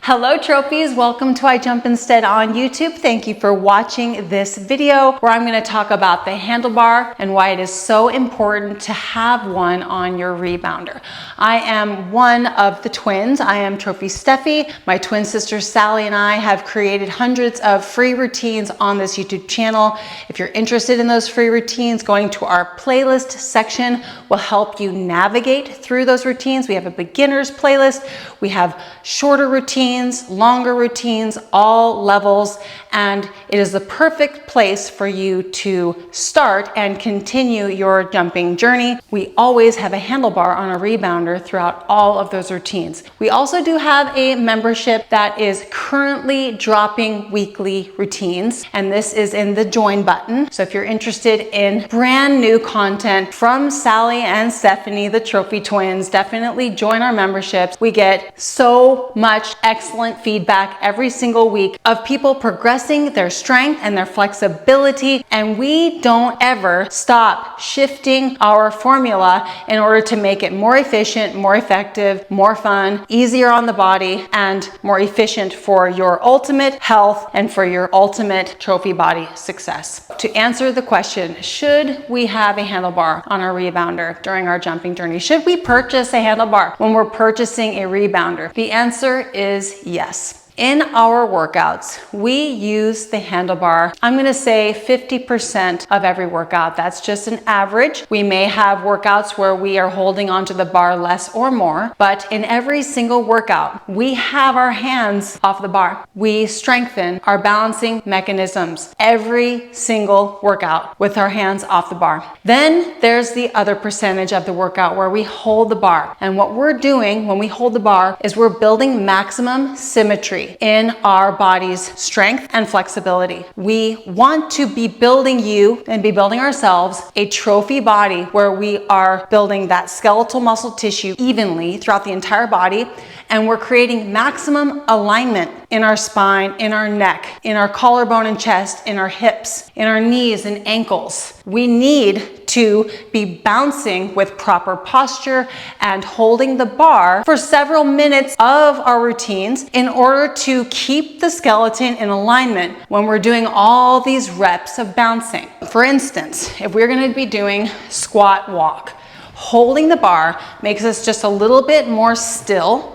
Hello trophies, welcome to I Jump Instead on YouTube. Thank you for watching this video where I'm going to talk about the handlebar and why it is so important to have one on your rebounder. I am one of the twins. I am Trophy Steffi. My twin sister Sally and I have created hundreds of free routines on this YouTube channel. If you're interested in those free routines, going to our playlist section will help you navigate through those routines. We have a beginner's playlist. We have shorter routines, longer routines, all levels, and it is the perfect place for you to start and continue your jumping journey. We always have a handlebar on a rebounder throughout all of those routines. We also do have a membership that is currently dropping weekly routines, and this is in the join button. So if you're interested in brand new content from Sally and Stephanie, the Trophy twins, definitely join our memberships. We get so much excellent feedback every single week of people progressing their strength and their flexibility, and we don't ever stop shifting our formula in order to make it more efficient, more effective, more fun, easier on the body, and more efficient for your ultimate health and for your ultimate trophy body success. To answer the question, should we have a handlebar on our rebounder during our jumping journey? Should we purchase a handlebar when we're purchasing a rebounder? The answer is yes. In our workouts, we use the handlebar, I'm going to say 50% of every workout. That's just an average. We may have workouts where we are holding onto the bar less or more, but in every single workout, we have our hands off the bar. We strengthen our balancing mechanisms every single workout with our hands off the bar. Then there's the other percentage of the workout where we hold the bar. And what we're doing when we hold the bar is we're building maximum symmetry in our body's strength and flexibility. We want to be building you and be building ourselves a trophy body where we are building that skeletal muscle tissue evenly throughout the entire body, and we're creating maximum alignment in our spine, in our neck, in our collarbone and chest, in our hips, in our knees and ankles. We need to be bouncing with proper posture and holding the bar for several minutes of our routines in order to keep the skeleton in alignment when we're doing all these reps of bouncing. For instance, if we're going to be doing squat walk, holding the bar makes us just a little bit more still,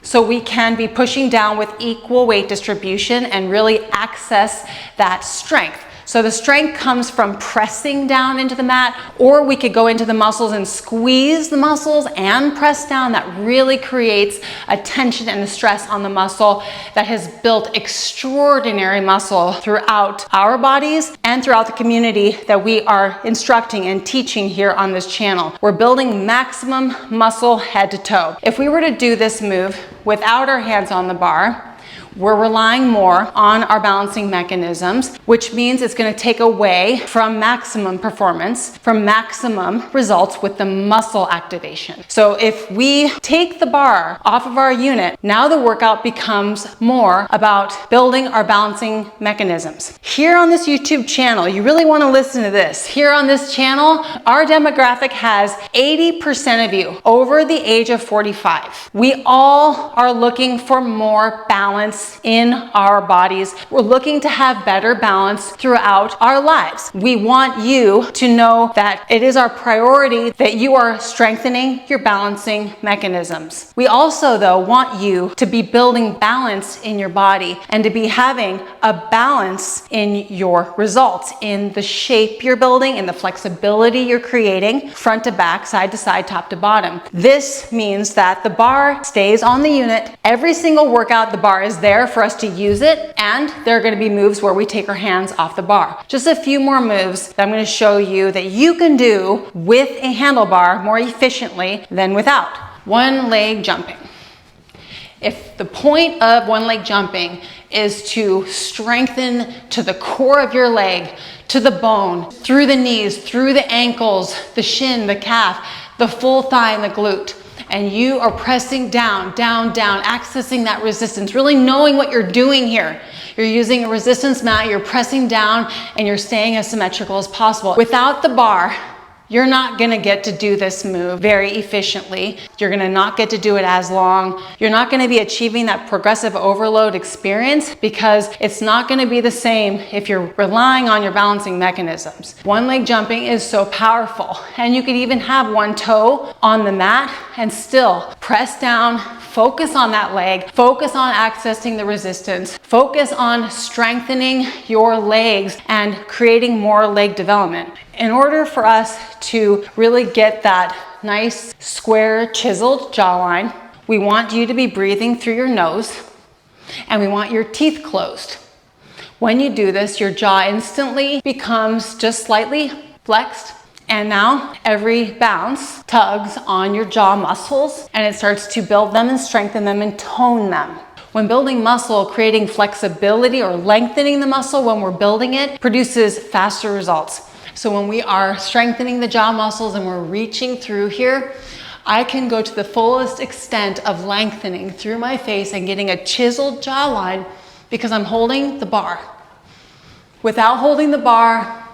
so we can be pushing down with equal weight distribution and really access that strength. So the strength comes from pressing down into the mat, or we could go into the muscles and squeeze the muscles and press down. That really creates a tension and a stress on the muscle that has built extraordinary muscle throughout our bodies and throughout the community that we are instructing and teaching here on this channel. We're building maximum muscle head to toe. If we were to do this move without our hands on the bar, we're relying more on our balancing mechanisms, which means it's going to take away from maximum performance, from maximum results with the muscle activation. So if we take the bar off of our unit, now the workout becomes more about building our balancing mechanisms. Here on this YouTube channel, you really want to listen to this. Here on this channel, our demographic has 80% of you over the age of 45. We all are looking for more balance in our bodies. We're looking to have better balance throughout our lives. We want you to know that it is our priority that you are strengthening your balancing mechanisms. We also, though, want you to be building balance in your body and to be having a balance in your results, in the shape you're building, in the flexibility you're creating, front to back, side to side, top to bottom. This means that the bar stays on the unit. Every single workout, the bar is there for us to use it, and there are going to be moves where we take our hands off the bar. Just a few more moves that I'm going to show you that you can do with a handlebar more efficiently than without. One leg jumping. If the point of one leg jumping is to strengthen to the core of your leg, to the bone, through the knees, through the ankles, the shin, the calf, the full thigh, and the glute, and you are pressing down, down, down, accessing that resistance, really knowing what you're doing here. You're using a resistance mat, you're pressing down, and you're staying as symmetrical as possible. Without the bar, you're not gonna get to do this move very efficiently. You're gonna not get to do it as long. You're not gonna be achieving that progressive overload experience because it's not gonna be the same if you're relying on your balancing mechanisms. One leg jumping is so powerful, and you could even have one toe on the mat and still press down, focus on that leg, focus on accessing the resistance, focus on strengthening your legs and creating more leg development. In order for us to really get that nice, square, chiseled jawline, we want you to be breathing through your nose and we want your teeth closed. When you do this, your jaw instantly becomes just slightly flexed. And now every bounce tugs on your jaw muscles and it starts to build them and strengthen them and tone them. When building muscle, creating flexibility or lengthening the muscle when we're building it produces faster results. So when we are strengthening the jaw muscles and we're reaching through here, I can go to the fullest extent of lengthening through my face and getting a chiseled jawline because I'm holding the bar. Without holding the bar,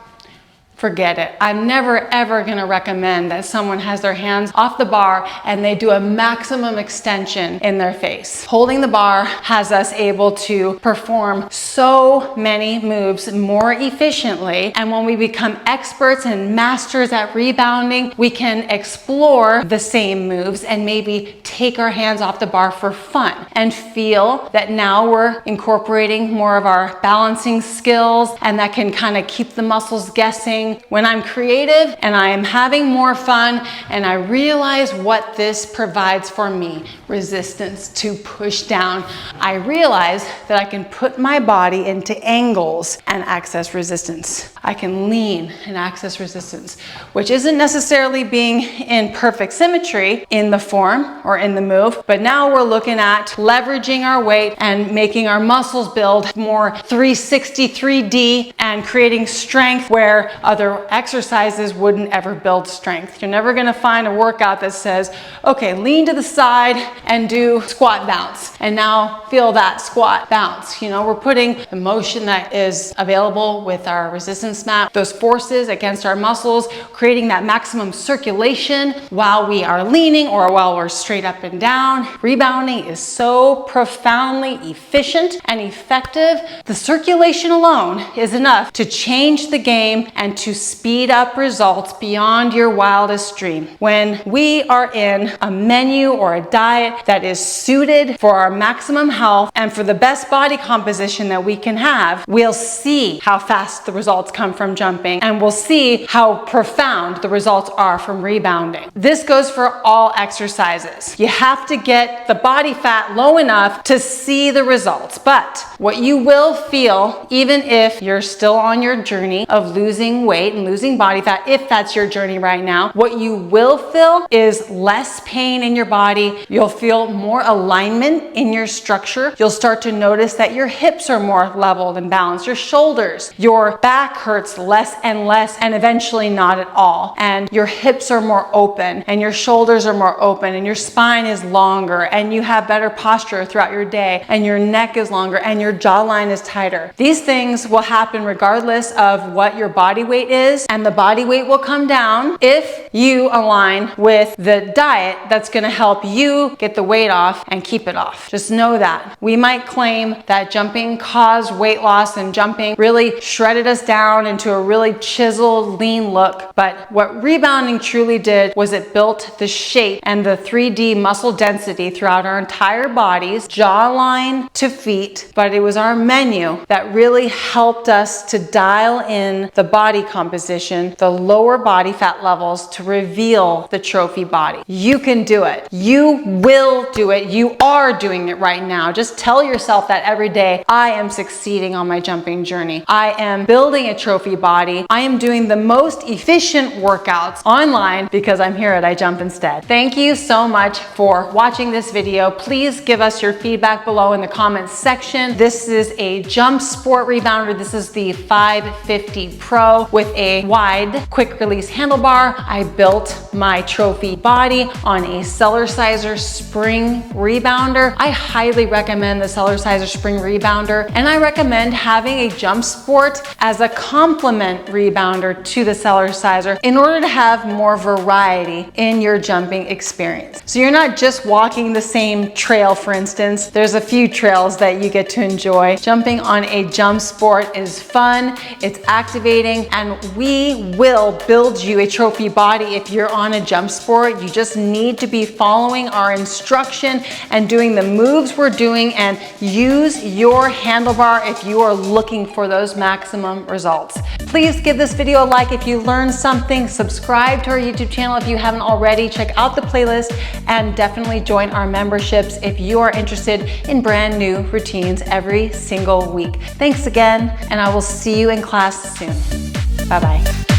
forget it. I'm never ever gonna recommend that someone has their hands off the bar and they do a maximum extension in their face. Holding the bar has us able to perform so many moves more efficiently. And when we become experts and masters at rebounding, we can explore the same moves and maybe take our hands off the bar for fun and feel that now we're incorporating more of our balancing skills, and that can kind of keep the muscles guessing. When I'm creative and I am having more fun and I realize what this provides for me, resistance to push down, I realize that I can put my body into angles and access resistance. I can lean and access resistance, which isn't necessarily being in perfect symmetry in the form or in the move, but now we're looking at leveraging our weight and making our muscles build more 360 3D and creating strength where other exercises wouldn't ever build strength. You're never gonna find a workout that says, okay, lean to the side and do squat bounce. And now feel that squat bounce. You know, we're putting the motion that is available with our resistance mat, those forces against our muscles, creating that maximum circulation while we are leaning or while we're straight up and down. Rebounding is so profoundly efficient and effective. The circulation alone is enough to change the game and to speed up results beyond your wildest dream. When we are in a menu or a diet that is suited for our maximum health and for the best body composition that we can have, we'll see how fast the results come from jumping, and we'll see how profound the results are from rebounding. This goes for all exercises. You have to get the body fat low enough to see the results, but what you will feel, even if you're still on your journey of losing weight and losing body fat, if that's your journey right now, what you will feel is less pain in your body. You'll feel more alignment in your structure. You'll start to notice that your hips are more leveled and balanced, your shoulders, your back hurts less and less, and eventually not at all. And your hips are more open, and your shoulders are more open, and your spine is longer, and you have better posture throughout your day, and your neck is longer, and your jawline is tighter. These things will happen regardless of what your body weight is, and the body weight will come down if you align with the diet that's gonna help you get the weight off and keep it off. Just know that. We might claim that jumping caused weight loss and jumping really shredded us down into a really chiseled, lean look, but what rebounding truly did was it built the shape and the 3D muscle density throughout our entire bodies, jawline to feet, but it was our menu that really helped us to dial in the body composition, the lower body fat levels, to reveal the trophy body. You can do it. You will do it. You are doing it right now. Just tell yourself that every day. I am succeeding on my jumping journey. I am building a trophy body. I am doing the most efficient workouts online because I'm here at I Jump Instead. Thank you so much for watching this video. Please give us your feedback below in the comments section. This is a jump sport rebounder. This is the 550 Pro with with a wide quick release handlebar. I built my trophy body on a Cellerciser spring rebounder. I highly recommend the Cellerciser spring rebounder, and I recommend having a jump sport as a complement rebounder to the Cellerciser in order to have more variety in your jumping experience. So you're not just walking the same trail, for instance. There's a few trails that you get to enjoy. Jumping on a jump sport is fun, it's activating, and we will build you a trophy body if you're on a jump sport. You just need to be following our instruction and doing the moves we're doing, and use your handlebar if you are looking for those maximum results. Please give this video a like if you learned something. Subscribe to our YouTube channel if you haven't already. Check out the playlist and definitely join our memberships if you are interested in brand new routines every single week. Thanks again, and I will see you in class soon. Bye-bye.